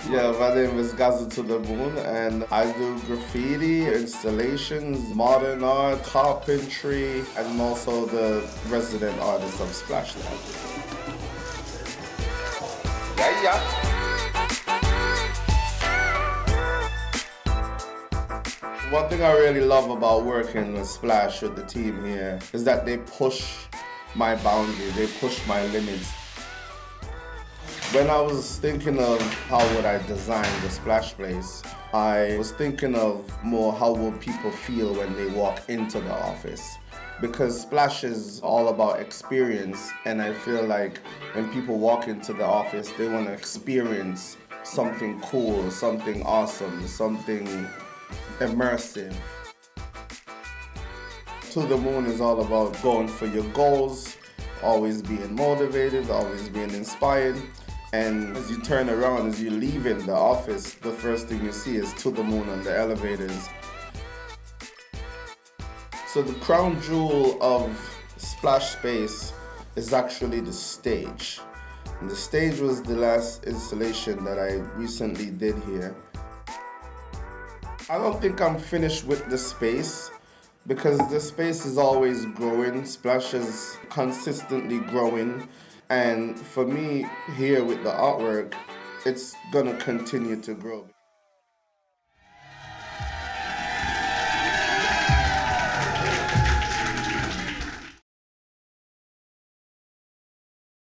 Yeah, my name is Gazoo to the Moon, and I do graffiti, installations, modern art, carpentry, and I'm also the resident artist of Splashland. Yeah, yeah. One thing I really love about working with Splash with the team here is that they push my boundaries, they push my limits. When I was thinking of how would I design the splash place, I was thinking of more how will people feel when they walk into the office. Because splash is all about experience, and I feel like when people walk into the office, they want to experience something cool, something awesome, something immersive. To the Moon is all about going for your goals, always being motivated, always being inspired. And as you turn around, as you leave in the office, the first thing you see is To the Moon on the elevators. So the crown jewel of Splash Space is actually the stage. And the stage was the last installation that I recently did here. I don't think I'm finished with the space because the space is always growing. Splash is consistently growing. And for me, here with the artwork, it's gonna continue to grow.